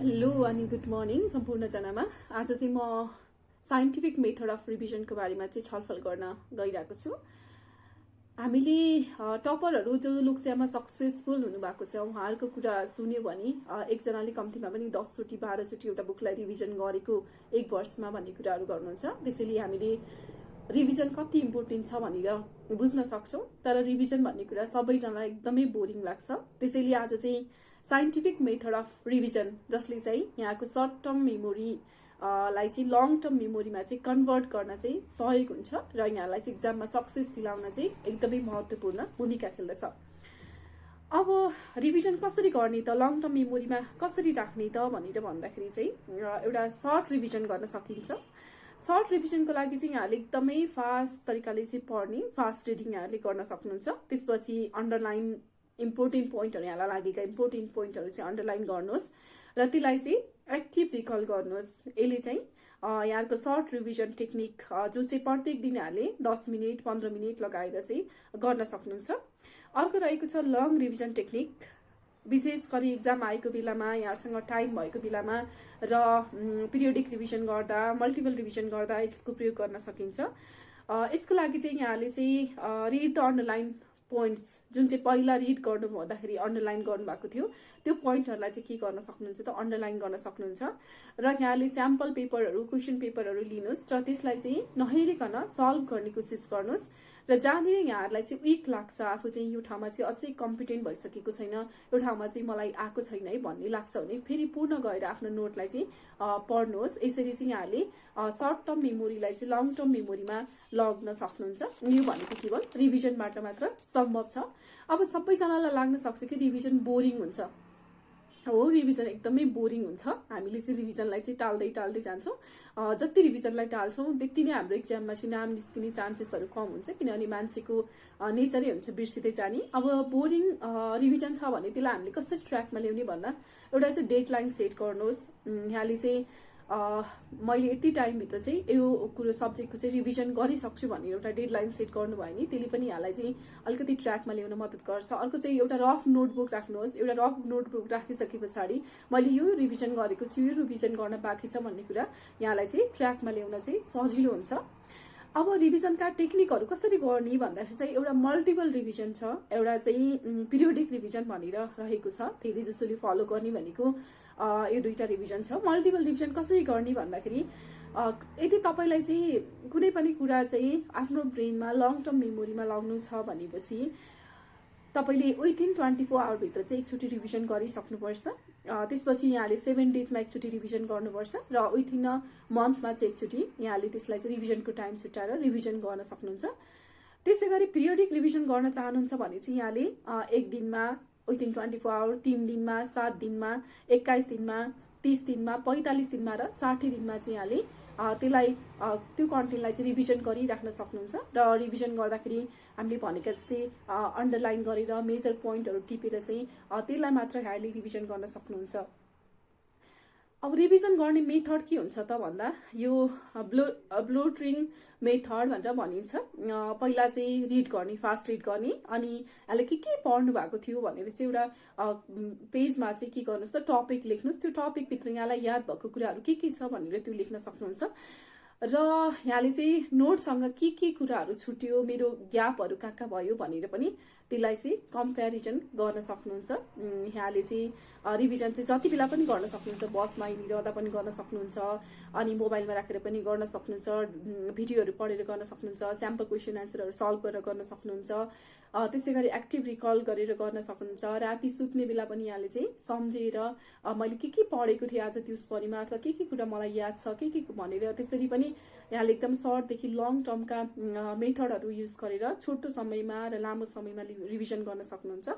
Hello अनि good morning सम्पूर्णजनामा। आज चाहिँ म साइन्टिफिक मेथड अफ रिभिजनको बारेमा चाहिँ छलफल गर्न गइरहेको छु। हामीले टपरहरू जो लोकसेवामा सक्सेसफुल हुनुभएको छ उहाँहरूको कुरा सुन्यो भने एकजनाले कम्तीमा पनि 10 चोटि 12 चोटि एउटा बुकलाई रिभिजन गरेको एक वर्षमा भन्ने कुराहरू गर्नुहुन्छ। त्यसैले हामीले रिभिजन कति इम्पोर्टेन्ट छ भनेर बुझ्न सक्छौँ। तर रिभिजन भन्ने कुरा सबैजनालाई एकदमै बोरिङ लाग्छ। त्यसैले आज चाहिँ साइन्टिफिक मेथड अफ रिभिजन जसले चाहिँ यहाँको सर्ट टर्म मेमोरी लाई चाहिँ लङ टर्म मेमोरीमा चाहिँ कन्भर्ट गर्न चाहिँ सहयोग हुन्छ र यहाँलाई चाहिँ एक्जाममा सक्सेस दिलाउन चाहिँ एकदमै महत्त्वपूर्ण भूमिका खेल्दछ। अब रिभिजन कसरी गर्ने त, लङ टर्म मेमोरीमा कसरी राख्ने त भनेर भन्दाखेरि चाहिँ एउटा सर्ट रिभिजन गर्न सकिन्छ। सर्ट रिभिजनको लागि चाहिँ यहाँले एकदमै फास्ट तरिकाले चाहिँ पढ्ने, फास्ट रिडिङ यहाँले गर्न सक्नुहुन्छ। त्यसपछि अन्डरलाइन इम्पोर्टेन्ट पोइन्टहरू यहाँलाई लागेका इम्पोर्टेन्ट पोइन्टहरू चाहिँ अन्डरलाइन गर्नुहोस् र त्यसलाई चाहिँ एक्टिभ रिकल गर्नुहोस्। यसले चाहिँ यहाँको सर्ट रिभिजन टेक्निक जो चाहिँ प्रत्येक दिन यहाँले 10 मिनट 15 मिनट लगाएर चाहिँ गर्न सक्नुहुन्छ। अर्को रहेको छ लङ रिभिजन टेक्निक। विशेष गरी एक्जाम आएको बेलामा, यहाँसँग टाइम भएको बेलामा र पिरियोडिक रिभिजन गर्दा, मल्टिपल रिभिजन गर्दा यसको प्रयोग गर्न सकिन्छ। यसको लागि चाहिँ यहाँले चाहिँ रिड द अन्डरलाइन पोइन्ट्स, जुन चाहिँ पहिला रिड गर्नु भन्दाखेरि अन्डरलाइन गर्नुभएको थियो त्यो पोइन्टहरूलाई चाहिँ के गर्न सक्नुहुन्छ त, अन्डरलाइन गर्न सक्नुहुन्छ। र यहाँले स्याम्पल पेपरहरू, क्वेसन पेपरहरू लिनुहोस् र त्यसलाई चाहिँ नहेरिकन सल्भ गर्ने कोसिस गर्नुहोस्। र जहाँनिर यहाँहरूलाई चाहिँ विक लाग्छ, आफू चाहिँ यो ठाउँमा चाहिँ अझै कम्पिटेन्ट भइसकेको छैन, यो ठाउँमा चाहिँ मलाई आएको छैन है भन्ने लाग्छ भने फेरि पूर्ण गएर आफ्नो नोटलाई चाहिँ पढ्नुहोस्। यसरी चाहिँ यहाँले सर्ट टर्म मेमोरीलाई चाहिँ लङ टर्म मेमोरीमा लग्न सक्नुहुन्छ। यो भनेको केवल रिभिजनबाट मात्र सम्भव छ। अब सबैजनालाई लाग्न सक्छ कि रिभिजन बोरिङ हुन्छ। हो, रिभिजन एकदमै बोरिङ हुन्छ। हामीले चाहिँ रिभिजनलाई चाहिँ टाल्दै जान्छौँ। जति रिभिजनलाई टाल्छौँ त्यति नै हाम्रो एक्जाममा चाहिँ नाम निस्किने चान्सेसहरू कम हुन्छ, किनभने मान्छेको नेचरै हुन्छ बिर्सिँदै जाने। अब बोरिङ रिभिजन छ भने त्यसलाई हामीले कसरी ट्र्याकमा ल्याउने भन्दा एउटा चाहिँ डेडलाइन सेट गर्नुहोस्। यहाँले चाहिँ मैले यति टाइमभित्र चाहिँ यो कुरो सब्जेक्टको चाहिँ रिभिजन गरिसक्छु भन्ने एउटा डेडलाइन सेट गर्नुभयो भने त्यसले पनि यहाँलाई चाहिँ अलिकति ट्र्याकमा ल्याउन मद्दत गर्छ। अर्को चाहिँ एउटा रफ नोटबुक राख्नुहोस्। एउटा रफ नोटबुक राखिसके पछाडि मैले यो रिभिजन गरेको छु, यो रिभिजन गर्न बाँकी छ भन्ने कुरा यहाँलाई चाहिँ ट्र्याकमा ल्याउन चाहिँ सजिलो हुन्छ। अब रिभिजनका टेक्निकहरू कसरी गर्ने भन्दाखेरि चाहिँ एउटा मल्टिपल रिभिजन छ, एउटा चाहिँ पिरियोडिक रिभिजन भनेर रहेको छ। धेरै जसोले फलो गर्ने भनेको यो दुईटा रिभिजन छ। मल्टिपल रिभिजन कसरी गर्ने भन्दाखेरि यदि तपाईँलाई चाहिँ कुनै पनि कुरा चाहिँ आफ्नो ब्रेनमा लङ टर्म मेमोरीमा लग्नु छ भनेपछि तपाईँले विथिन 24 आवरभित्र चाहिँ एकचोटि रिभिजन गरिसक्नुपर्छ। त्यसपछि यहाँले 7 डेजमा एकचोटि रिभिजन गर्नुपर्छ र विथिन अ मन्थमा चाहिँ एकचोटि यहाँले त्यसलाई चाहिँ रिभिजनको टाइम छुट्याएर रिभिजन गर्न सक्नुहुन्छ। त्यसै गरी पिरियोडिक रिभिजन गर्न चाहनुहुन्छ भने चाहिँ यहाँले एक दिनमा, विथिन 24 आवर, 3 दिनमा, 7 दिनमा, 21 दिनमा, 30 दिनमा, 45 दिनमा र 60 दिनमा चाहिँ यहाँले त्यसलाई त्यो कन्टेन्टलाई चाहिँ रिभिजन गरिराख्न सक्नुहुन्छ। र रिभिजन गर्दाखेरि हामीले भनेका जस्तै अन्डरलाइन गरेर मेजर पोइन्टहरू टिपेर चाहिँ त्यसलाई मात्र यहाँले रिभिजन गर्न सक्नुहुन्छ। अब रिभिजन गर्ने मेथड के हुन्छ त भन्दा यो ब्लोटरिङ मेथड भनेर भनिन्छ। पहिला चाहिँ रिड गर्ने, फास्ट रिड गर्ने, अनि यसले के पढ्नु भएको थियो भनेर चाहिँ एउटा पेजमा चाहिँ के गर्नुहोस् त, टपिक लेख्नुहोस्। त्यो टपिकभित्र यहाँलाई याद भएको कुराहरू के छ भनेर त्यो लेख्न सक्नुहुन्छ। र यहाँले चाहिँ नोटसँग के कुराहरू छुट्यो, मेरो ग्यापहरू कहाँ भयो भनेर पनि त्यसलाई चाहिँ कम्पेरिजन गर्न सक्नुहुन्छ। यहाँले चाहिँ रिभिजन चाहिँ जति बेला पनि गर्न सक्नुहुन्छ, बसमा हिँडिरहँदा पनि गर्न सक्नुहुन्छ, अनि मोबाइलमा राखेर पनि गर्न सक्नुहुन्छ, भिडियोहरू पढेर गर्न सक्नुहुन्छ, स्याम्पल क्वेसन एन्सरहरू सल्भ गरेर गर्न सक्नुहुन्छ, त्यसै गरी एक्टिभ रिकल गरेर गर्न सक्नुहुन्छ। राति सुत्ने बेला पनि यहाँले चाहिँ सम्झेर मैले के पढेको थिएँ आज त्यसभरिमा, अथवा के कुरा मलाई याद छ के भनेर त्यसरी पनि यहाँले एकदम सर्टदेखि लङ टर्मका मेथडहरू युज गरेर छोटो समयमा र लामो समयमा रिभिजन गर्न सक्नुहुन्छ।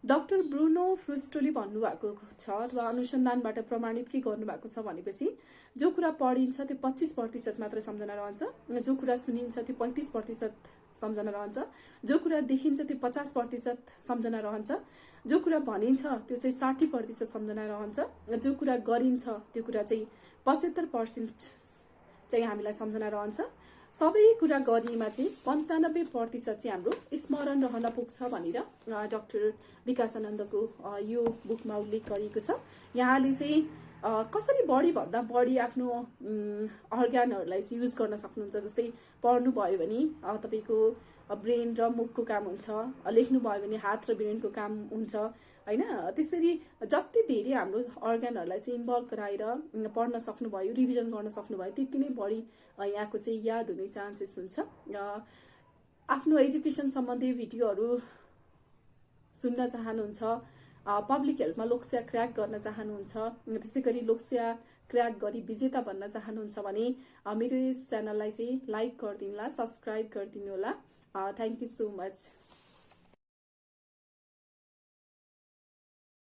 डाक्टर ब्रुनो फ्रुस्टोले भन्नुभएको छ अथवा अनुसन्धानबाट प्रमाणित के गर्नुभएको छ भनेपछि जो कुरा पढिन्छ त्यो 25% मात्र सम्झना रहन्छ, जो कुरा सुनिन्छ त्यो 35% सम्झना रहन्छ, जो कुरा देखिन्छ त्यो 50% सम्झना रहन्छ, जो कुरा भनिन्छ त्यो चाहिँ 60% सम्झना रहन्छ, जो कुरा गरिन्छ त्यो कुरा चाहिँ 75% चाहिँ हामीलाई सम्झना रहन्छ। सबै कुरा गरिएमा चाहिँ 95% चाहिँ हाम्रो स्मरण रहन पुग्छ भनेर डाक्टर विकासानन्दको यो बुकमा उल्लेख गरिएको छ। यहाँले चाहिँ कसरी बढी भन्दा बढी आफ्नो अर्ग्यानहरूलाई चाहिँ युज गर्न सक्नुहुन्छ। जस्तै पढ्नु भयो भने तपाईँको ब्रेन र मुखको काम हुन्छ, लेख्नु भयो भने हात र ब्रेनको काम हुन्छ होइन। त्यसरी जति धेरै हाम्रो अर्ग्यानहरूलाई चाहिँ इन्भल्भ गराएर पढ्न सक्नुभयो, रिभिजन गर्न सक्नुभयो, त्यति नै बढी यहाँको चाहिँ याद हुने चान्सेस हुन्छ। आफ्नो एजुकेसन सम्बन्धी भिडियोहरू सुन्न चाहनुहुन्छ, पब्लिक हेल्थमा लोकसेवा क्र्याक गर्न चाहनुहुन्छ, त्यसै गरी लोकसेवा क्र्याक गरी विजेता बन्न चाहनुहुन्छ भने मेरो यस च्यानललाई चाहिँ लाइक गरिदिनु होला, सब्सक्राइब गरिदिनु होला। Thank you so much.